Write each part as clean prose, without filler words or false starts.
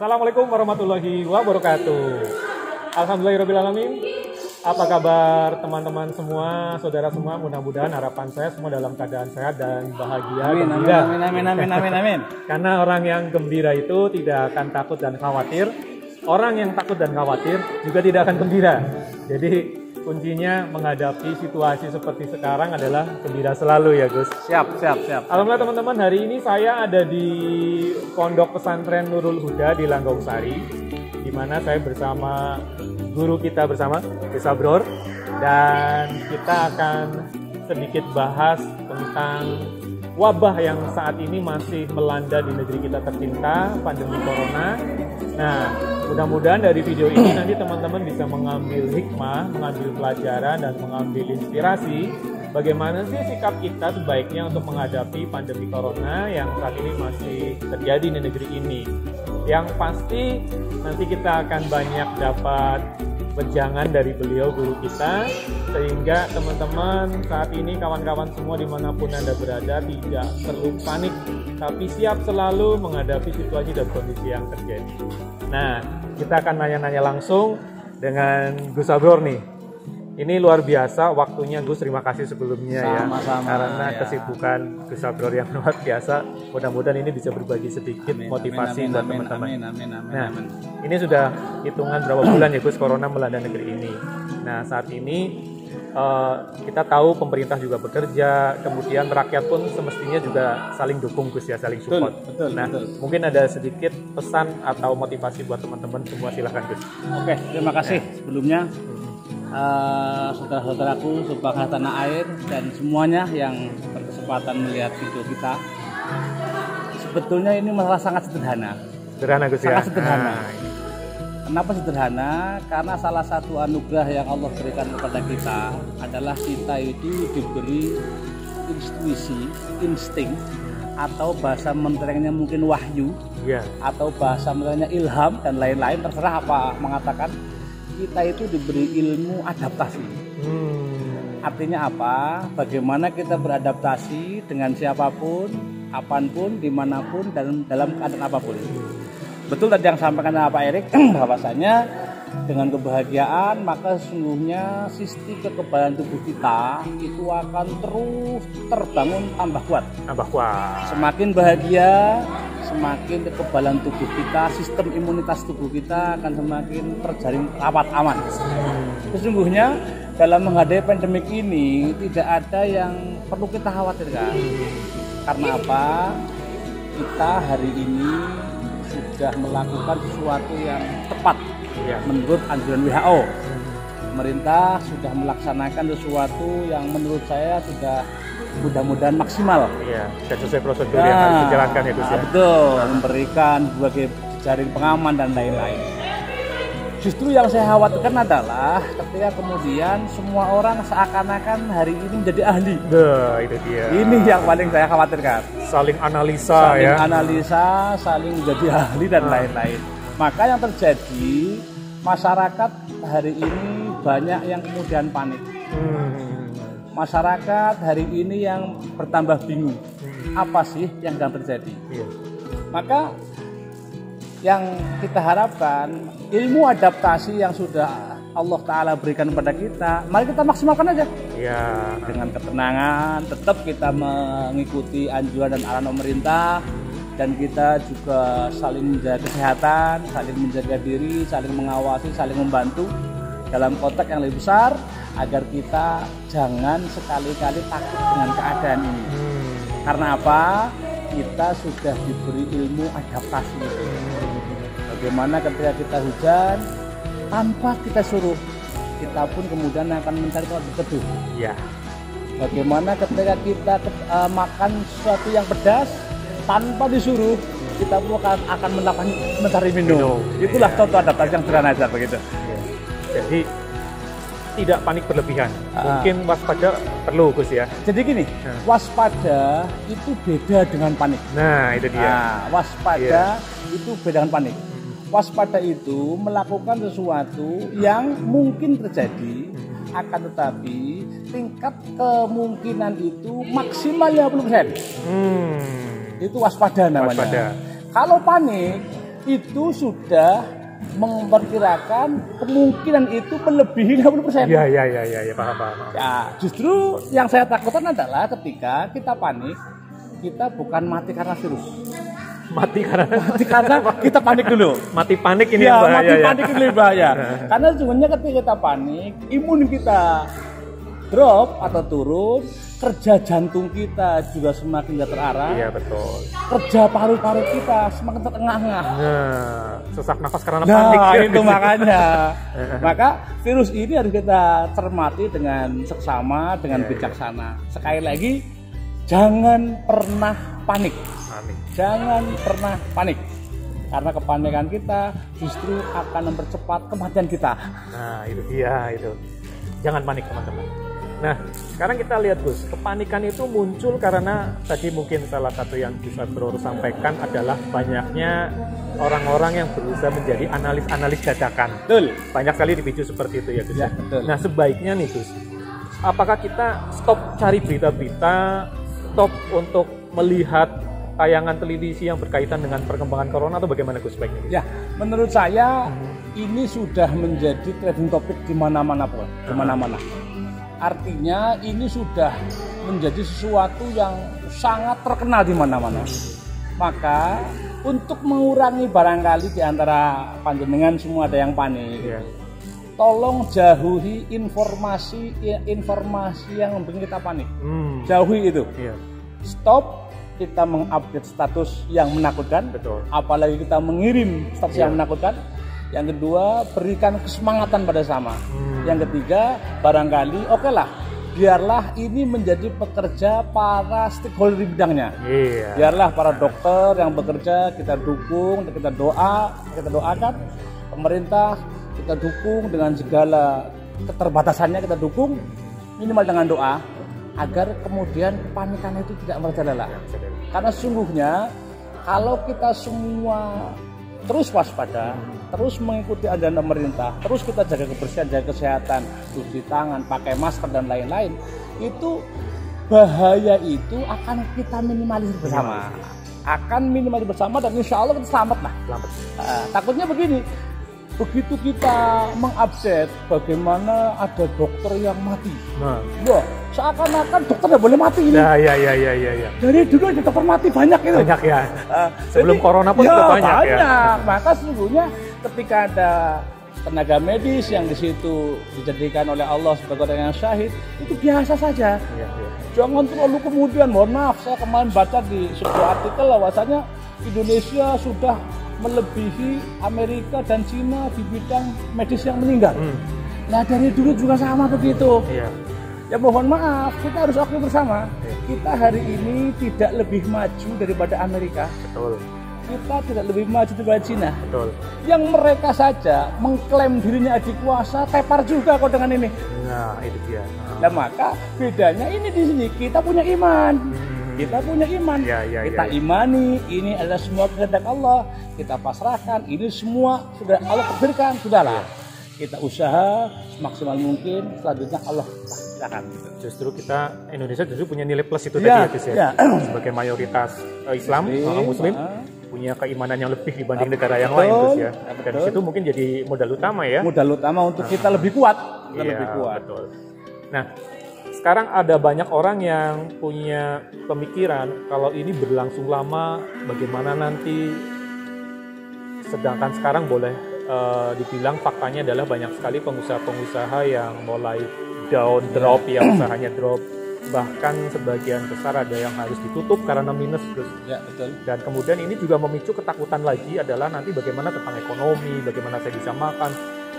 Assalamualaikum warahmatullahi wabarakatuh. Alhamdulillahirrahmanirrahim. Apa kabar teman-teman semua, saudara semua? Mudah-mudahan harapan saya semua dalam keadaan sehat dan bahagia. Amin. Karena orang yang gembira itu tidak akan takut dan khawatir. Orang yang takut dan khawatir juga tidak akan gembira. Jadi kuncinya menghadapi situasi seperti sekarang adalah gembira selalu ya Gus. Siap. Alhamdulillah teman-teman, hari ini saya ada di Pondok Pesantren Nurul Huda di Langgong Sari, di mana saya bersama guru kita bersama, Gus Abror, dan kita akan sedikit bahas tentang wabah yang saat ini masih melanda di negeri kita tercinta, pandemi Corona. Nah, mudah-mudahan dari video ini nanti teman-teman bisa mengambil hikmah, mengambil pelajaran, dan mengambil inspirasi bagaimana sih sikap kita sebaiknya untuk menghadapi pandemi Corona yang saat ini masih terjadi di negeri ini. Yang pasti nanti kita akan banyak dapat wejangan dari beliau, guru kita, sehingga teman-teman saat ini, kawan-kawan semua dimanapun Anda berada, tidak perlu panik, tapi siap selalu menghadapi situasi dan kondisi yang terjadi. Nah, kita akan nanya-nanya langsung dengan Gus Abror nih. Ini luar biasa waktunya Gus, terima kasih sebelumnya Sama-sama, karena ya. Kesibukan Gus Abror yang luar biasa. Mudah-mudahan ini bisa berbagi sedikit motivasi buat teman-teman. Nah, ini sudah hitungan berapa bulan ya Gus Corona melanda negeri ini. Nah, saat ini kita tahu pemerintah juga bekerja, kemudian rakyat pun semestinya juga saling dukung Gus ya, saling support. Betul. Mungkin ada sedikit pesan atau motivasi buat teman-teman semua, silakan Gus. Oke, terima kasih sebelumnya saudara-saudaraku sebagai tanah air dan semuanya yang berkesempatan melihat video kita. Sebetulnya ini masalah sangat sederhana. Sederhana Gus ya. Sangat sederhana. Kenapa sederhana? Karena salah satu anugerah yang Allah berikan kepada kita adalah kita itu diberi intuisi, insting, atau bahasa menterengnya mungkin wahyu, atau bahasa menterengnya ilham dan lain-lain, terserah apa mengatakan. Kita itu diberi ilmu adaptasi. Artinya apa? Bagaimana kita beradaptasi dengan siapapun, kapanpun, dimanapun, dan dalam keadaan apapun. Betul tadi yang sampaikan Pak Erik, bahwasanya dengan kebahagiaan maka sesungguhnya sistem kekebalan tubuh kita itu akan terus terbangun tambah kuat. Semakin bahagia, semakin kekebalan tubuh kita, sistem imunitas tubuh kita akan semakin terjaring rapat aman. Sesungguhnya dalam menghadapi pandemik ini tidak ada yang perlu kita khawatirkan. Karena apa? Kita hari ini sudah melakukan sesuatu yang tepat menurut anjuran WHO. Pemerintah sudah melaksanakan sesuatu yang menurut saya sudah mudah-mudahan maksimal. Dan sesuai prosedur yang harus dijalankan ya Gus ya. Betul, memberikan berbagai jaring pengaman dan lain-lain. Justru yang saya khawatirkan adalah ketika kemudian semua orang seakan-akan hari ini menjadi ahli. Itu dia. Ini yang paling saya khawatirkan. Saling analisa, saling menjadi ahli dan lain-lain. Maka yang terjadi, masyarakat hari ini banyak yang kemudian panik. Masyarakat hari ini yang bertambah bingung. Apa sih yang sedang terjadi? Maka yang kita harapkan, ilmu adaptasi yang sudah Allah Ta'ala berikan kepada kita, mari kita maksimalkan aja. Dengan ketenangan, tetap kita mengikuti anjuran dan arahan pemerintah, dan kita juga saling menjaga kesehatan, saling menjaga diri, saling mengawasi, saling membantu dalam konteks yang lebih besar, agar kita jangan sekali-kali takut dengan keadaan ini. Karena apa? Kita sudah diberi ilmu adaptasi. Bagaimana ketika kita hujan, tanpa kita suruh, kita pun kemudian akan mencari tempat berteduh. Bagaimana ketika kita makan sesuatu yang pedas, tanpa disuruh, kita pun akan melakukan mencari minum. Itulah contoh adaptasi yang sederhana aja begitu. Jadi tidak panik berlebihan. Mungkin waspada perlu Gus ya. Jadi gini, waspada itu beda dengan panik. Nah, itu dia. Waspada itu beda dengan panik. Waspada itu melakukan sesuatu yang mungkin terjadi, akan tetapi tingkat kemungkinan itu maksimal 50%. Itu waspada namanya. Kalau panik, itu sudah memperkirakan kemungkinan itu melebihi 50%. Iya, paham. Ya, justru yang saya takutkan adalah ketika kita panik, kita bukan mati karena virus. Mati karena kita panik dulu. Mati panik ini ya, bahaya. Mati panik ini bahaya. Karena sesungguhnya ketika kita panik, imun kita drop atau turun, kerja jantung kita juga semakin tidak terarah. Iya, betul. Kerja paru-paru kita semakin terengah-engah. Nah, sesak nafas karena panik. Nah, itu makanya. Maka virus ini harus kita cermati dengan seksama, dengan bijaksana. Sekali lagi, jangan pernah panik. Jangan pernah panik. Karena kepanikan kita justru akan mempercepat kematian kita. Nah, itu dia itu. Jangan panik, teman-teman. Nah, sekarang kita lihat, Gus, kepanikan itu muncul karena tadi mungkin salah satu yang bisa Bro sampaikan adalah banyaknya orang-orang yang berusaha menjadi analis-analis dadakan. Betul. Banyak sekali dipicu seperti itu ya, Gus. Ya, betul. Nah, sebaiknya nih, Gus, apakah kita stop cari berita-berita, stop untuk melihat tayangan televisi yang berkaitan dengan perkembangan corona, atau bagaimana, Gus, sebaiknya? Ya, menurut saya ini sudah menjadi trending topik di mana-mana pun, di mana-mana. Artinya ini sudah menjadi sesuatu yang sangat terkenal di mana-mana. Maka untuk mengurangi barangkali di antara panjenengan semua ada yang panik, tolong jauhi informasi yang membuat kita panik. Jauhi itu. Stop kita mengupdate status yang menakutkan. Betul. Apalagi kita mengirim status yang menakutkan. Yang kedua, berikan kesemangatan pada sama. Yang ketiga, barangkali okelah, biarlah ini menjadi pekerja para stakeholder di bidangnya. Biarlah para dokter yang bekerja kita dukung, kita doakan. Pemerintah kita dukung dengan segala keterbatasannya, kita dukung minimal dengan doa agar kemudian kepanikan itu tidak merajalela. Karena sesungguhnya kalau kita semua terus waspada, terus mengikuti anjuran pemerintah, terus kita jaga kebersihan, jaga kesehatan, cuci tangan, pakai masker dan lain-lain, itu bahaya itu akan kita minimalisir bersama. Akan minimalisir bersama dan insya Allah kita selamat lah. Takutnya begini, begitu kita mengupdate bagaimana ada dokter yang mati, wah seakan-akan dokter tidak boleh mati ini. Ya. Dari dulu ada dokter mati banyak itu. Banyak ya. Sebelum corona pun ya, sudah banyak ya. Maka sesungguhnya ketika ada tenaga medis yang di situ dijadikan oleh Allah sebagai orang yang syahid, itu biasa saja. Jangan terlalu kemudian, mohon maaf, saya kemarin baca di sebuah artikel bahwasanya Indonesia sudah melebihi Amerika dan Cina di bidang medis yang meninggal. Nah dari dulu juga sama begitu. Ya mohon maaf, kita harus akui bersama. Kita hari ini tidak lebih maju daripada Amerika. Betul. Kita tidak lebih maju daripada Cina. Betul. Yang mereka saja mengklaim dirinya adik kuasa, tepar juga kok dengan ini. Nah itu dia. Nah maka bedanya ini di sini, kita punya iman. Kita punya iman, kita imani ini adalah semua kehendak Allah, kita pasrahkan, ini semua sudah Allah takdirkan, sudahlah. Kita usaha semaksimal mungkin, selanjutnya Allah silakan. Justru kita Indonesia justru punya nilai plus itu tadi ya, Gus ya. Sebagai mayoritas Islam, Muslim, punya keimanan yang lebih dibanding negara yang lain, Gus ya. Dan situ mungkin jadi modal utama ya. Modal utama untuk kita lebih kuat, lebih kuat. Betul. Nah, sekarang ada banyak orang yang punya pemikiran kalau ini berlangsung lama, bagaimana nanti. Sedangkan sekarang boleh dibilang faktanya adalah banyak sekali pengusaha-pengusaha yang mulai drop ya, usahanya drop. Bahkan sebagian besar ada yang harus ditutup karena minus, Gus. Ya, betul. Dan kemudian ini juga memicu ketakutan lagi adalah nanti bagaimana tentang ekonomi, bagaimana saya bisa makan.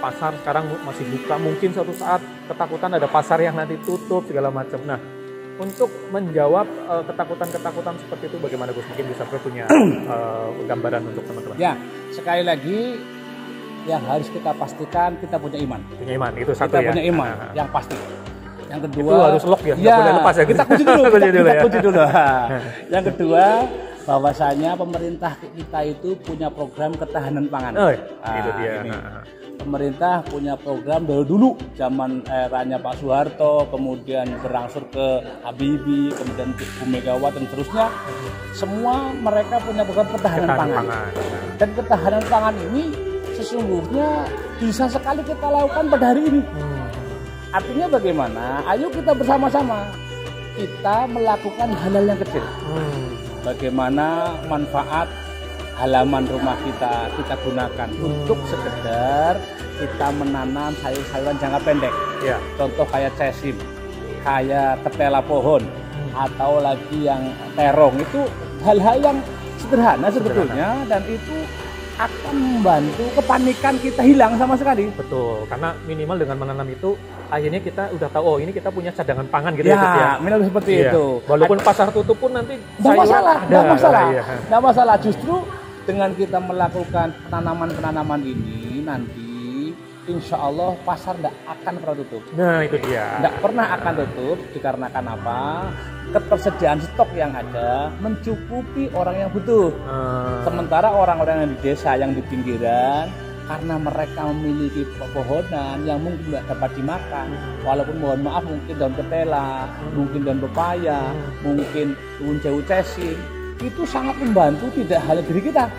Pasar sekarang masih buka, mungkin suatu saat ketakutan ada pasar yang nanti tutup segala macam. Nah, untuk menjawab ketakutan-ketakutan seperti itu bagaimana, Gus? Mungkin bisa punya gambaran untuk teman-teman. Ya, sekali lagi yang harus kita pastikan kita punya iman. Punya iman itu satu kita ya. Punya iman yang pasti. Yang kedua itu harus lock ya, nggak boleh lepas ya. Kita kunci dulu. Kita kunci dulu. Yang kedua, bahwasanya pemerintah kita itu punya program ketahanan pangan. Itu dia. Ini. Pemerintah punya program dari dulu zaman eranya Pak Soeharto, kemudian berangsur ke Habibie, kemudian Bu Megawati dan seterusnya. Semua mereka punya program ketahanan pangan. Dan ketahanan pangan ini sesungguhnya bisa sekali kita lakukan pada hari ini. Artinya bagaimana? Ayo kita bersama-sama kita melakukan hal-hal yang kecil. Bagaimana manfaat halaman rumah kita gunakan untuk sekedar kita menanam sayur-sayuran jangka pendek. Ya. Contoh kayak cesim, kayak ketela pohon, atau lagi yang terong. Itu hal-hal yang sederhana sebetulnya, dan itu akan membantu kepanikan kita hilang sama sekali. Betul, karena minimal dengan menanam itu akhirnya kita udah tahu, oh ini kita punya cadangan pangan gitu ya. Minimal seperti itu. Walaupun pasar tutup pun nanti nggak masalah. Justru dengan kita melakukan penanaman ini nanti insya Allah pasar tidak akan pernah tutup. Nah itu dia. Tidak pernah akan tutup dikarenakan apa? Ketersediaan stok yang ada mencukupi orang yang butuh. Sementara orang-orang yang di desa, yang di pinggiran, karena mereka memiliki pepohonan yang mungkin tidak dapat dimakan, walaupun mohon maaf mungkin daun ketela, mungkin daun pepaya, mungkin daun jauh cesim, itu sangat membantu tidak hanya diri kita,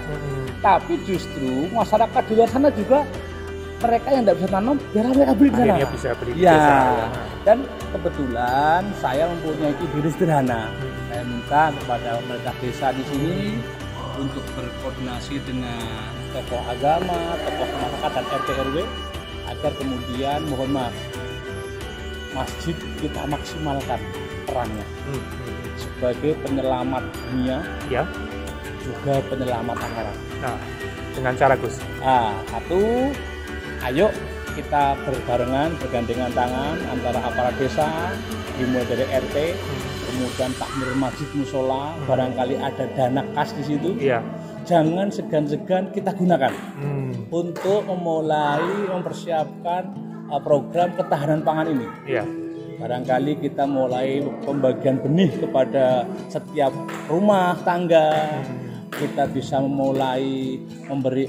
tapi justru masyarakat di luar sana juga mereka yang tidak bisa tanam, biar mereka beli di sana. Bisa beli di ya. desa. Dan kebetulan saya mempunyai ide sederhana. Saya minta kepada pemerintah desa di sini untuk berkoordinasi dengan tokoh agama, tokoh masyarakat dan RT RW agar kemudian mohon maaf masjid kita maksimalkan perannya sebagai penyelamat dunia, ya, juga penyelamat akhirat. Nah, dengan cara Gus. Satu, ayo kita berbarengan, bergandengan tangan antara aparat desa, dimulai dari RT, kemudian takmir masjid musola, barangkali ada dana kas di situ. Iya. Jangan segan-segan kita gunakan untuk mempersiapkan program ketahanan pangan ini. Iya. Barangkali kita mulai pembagian benih kepada setiap rumah tangga. Kita bisa mulai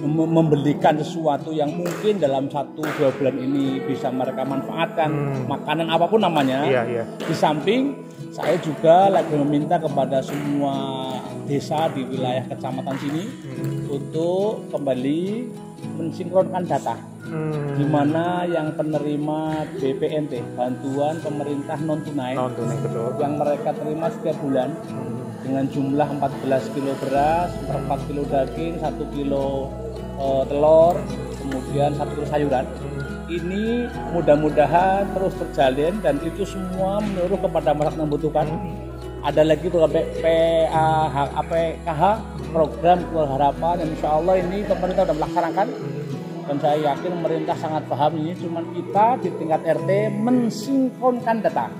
membelikan sesuatu yang mungkin dalam 1-2 bulan ini bisa mereka manfaatkan, makanan apapun namanya. Iya. Di samping saya juga lagi meminta kepada semua desa di wilayah kecamatan sini untuk kembali mensinkronkan data, di mana yang penerima BPNT, bantuan pemerintah non tunai, betul, yang mereka terima setiap bulan dengan jumlah 14 kilo beras, 4 kilo daging, 1 kilo telur, kemudian 1 kilo sayuran. Ini mudah-mudahan terus terjalin dan itu semua menyeluruh kepada masyarakat yang membutuhkan. Ada lagi program PKH, program Keluarga Harapan, yang insya Allah ini pemerintah sudah melaksanakan. Dan saya yakin pemerintah sangat paham ini, cuman kita di tingkat RT mensinkronkan data.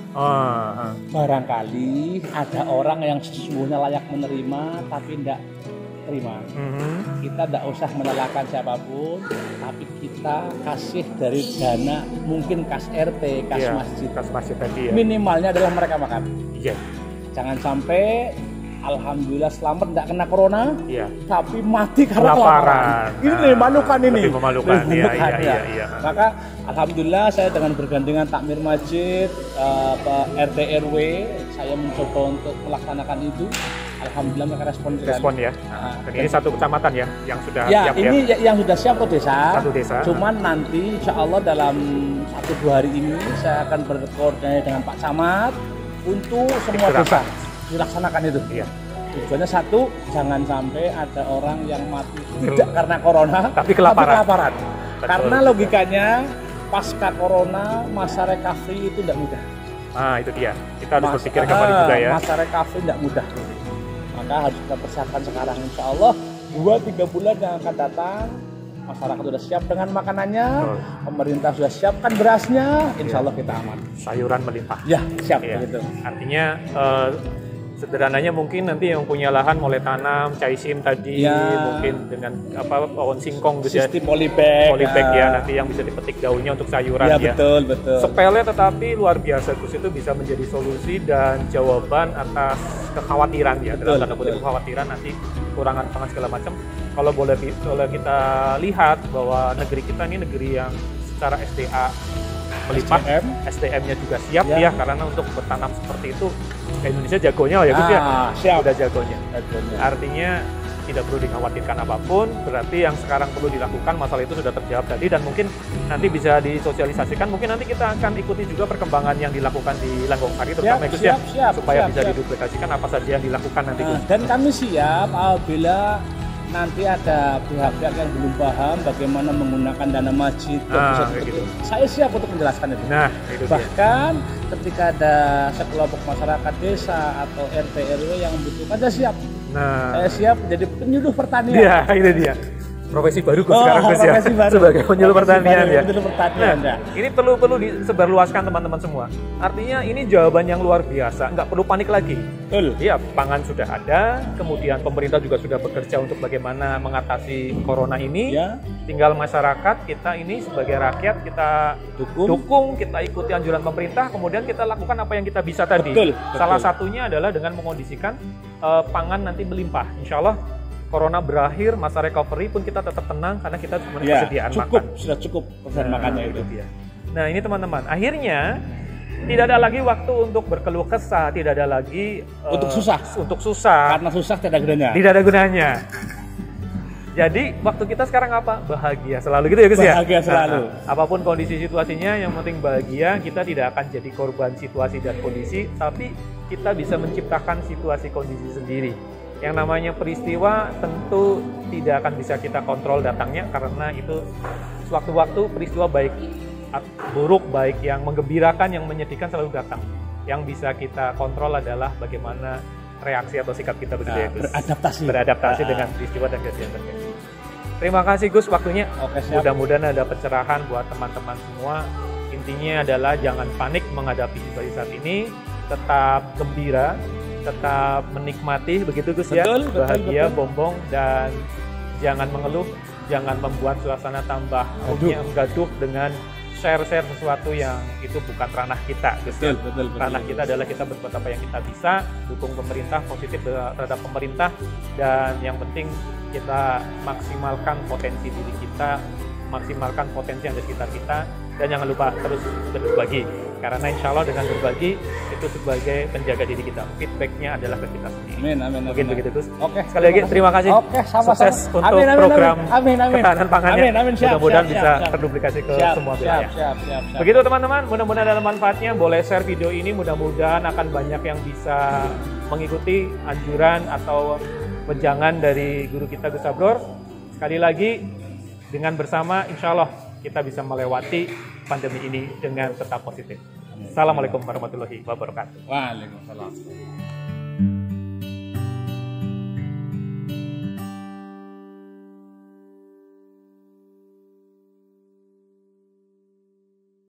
Barangkali ada orang yang sesungguhnya layak menerima tapi tidak terima. Kita tidak usah menyalahkan siapapun, tapi kita kasih dari dana mungkin kas RT, kas masjid tadi ya. Minimalnya adalah mereka makan. Iya. Jangan sampai alhamdulillah selamat tidak kena corona, tapi mati karena kelaparan. Ini lebih memalukan ini. Lebih memalukan. Iya. Maka alhamdulillah saya dengan bergandengan takmir masjid, RT RW, saya mencoba untuk melaksanakan itu. Alhamdulillah mereka respon ya. Dan ini satu kecamatan ya yang sudah siap ini ya? Yang sudah siap ke desa. Satu desa. Cuman nanti insya Allah dalam 1-2 hari ini saya akan berkoordinasi dengan Pak Camat untuk semua desa dilaksanakan itu. Iya. Tujuannya satu, jangan sampai ada orang yang mati tidak karena corona, tapi kelaparan. Karena logikanya pasca corona masa recovery itu tidak mudah. Itu dia. Kita harus berpikir kembali juga ya. Masa recovery tidak mudah. Maka harus kita persiapkan sekarang. Insya Allah 2-3 bulan yang akan datang, masyarakat sudah siap dengan makanannya, pemerintah sudah siapkan berasnya, insya Allah kita aman. Sayuran melimpah. Ya, siap gitu. Artinya Sederhananya mungkin nanti yang punya lahan mulai tanam caisim tadi, mungkin dengan pohon singkong gitu ya. Sistem polybag Ya, nanti yang bisa dipetik daunnya untuk sayuran ya. Betul. Sepele tetapi luar biasa Gus, itu bisa menjadi solusi dan jawaban atas kekhawatiran ya, dalam tanda kutip kekhawatiran nanti kurangan pangan segala macam. Kalau boleh kita lihat bahwa negeri kita ini negeri yang secara SDA melimpah, SDM-nya juga siap ya, karena untuk bertanam seperti itu Indonesia jagonya ya Gus ya. Siap. Udah jagonya. Artinya tidak perlu dikhawatirkan apapun, berarti yang sekarang perlu dilakukan masalah itu sudah terjawab tadi, dan mungkin nanti bisa disosialisasikan, mungkin nanti kita akan ikuti juga perkembangan yang dilakukan di Langgong Sari terutama Gus ya, supaya bisa diduplikasikan apa saja yang dilakukan nanti Gus. Dan kami siap apabila nanti ada pihak-pihak yang belum paham bagaimana menggunakan dana masjid, gitu. Saya siap untuk menjelaskan itu. Nah, itu bahkan ketika ada sekelompok masyarakat desa atau RT RW yang membutuhkan, saya siap. Saya siap menjadi penyuluh pertanian. Iya, itu dia. Profesi baru sekarang Gus ya, sebagai penyuluh pertanian ya. Nah, ini perlu disebarluaskan teman-teman semua. Artinya ini jawaban yang luar biasa, nggak perlu panik lagi. Iya, pangan sudah ada, kemudian pemerintah juga sudah bekerja untuk bagaimana mengatasi corona ini. Tinggal masyarakat kita ini sebagai rakyat kita dukung, kita ikuti anjuran pemerintah, kemudian kita lakukan apa yang kita bisa tadi. Salah satunya adalah dengan mengondisikan pangan nanti melimpah. Insya Allah corona berakhir, masa recovery pun kita tetap tenang karena kita persediaan makan. Sudah cukup persediaan makannya itu. Nah ini teman-teman, akhirnya tidak ada lagi waktu untuk berkeluh kesah, tidak ada lagi untuk susah. Karena susah tidak ada gunanya. Tidak ada gunanya. Jadi waktu kita sekarang apa? Bahagia selalu gitu ya Gus ya? Bahagia selalu. Apapun kondisi situasinya, yang penting bahagia. Kita tidak akan jadi korban situasi dan kondisi, tapi kita bisa menciptakan situasi kondisi sendiri. Yang namanya peristiwa tentu tidak akan bisa kita kontrol datangnya, karena itu sewaktu-waktu peristiwa baik buruk, baik yang menggembirakan, yang menyedihkan selalu datang. Yang bisa kita kontrol adalah bagaimana reaksi atau sikap kita begitu ya Gus. Beradaptasi dengan peristiwa dan kejadian terjadi. Terima kasih Gus waktunya. Mudah-mudahan ada pencerahan buat teman-teman semua. Intinya adalah jangan panik menghadapi situasi saat ini, tetap gembira, tetap menikmati begitu Gus ya, bahagia, bombong, dan jangan mengeluh, jangan membuat suasana tambah gaduh dengan share sesuatu yang itu bukan ranah kita Gus. Ranah kita adalah kita berbuat apa yang kita bisa, dukung pemerintah, positif terhadap pemerintah, dan yang penting kita maksimalkan potensi diri kita, maksimalkan potensi yang ada di sekitar kita, dan jangan lupa terus berbagi, karena insya Allah dengan berbagi itu sebagai penjaga diri kita. Feedbacknya adalah ke kita sendiri. Amin. Mungkin begitu Gus. Sekali lagi terima kasih. Sukses untuk program ketahanan pangannya. Mudah-mudahan bisa terduplikasi ke semua wilayah. Begitu teman-teman, mudah-mudahan ada manfaatnya. Boleh share video ini, mudah-mudahan akan banyak yang bisa mengikuti anjuran atau wejangan dari guru kita Gus Sabror. Sekali lagi, dengan bersama insya Allah kita bisa melewati pandemi ini dengan tetap positif. Assalamualaikum warahmatullahi wabarakatuh. Waalaikumsalam.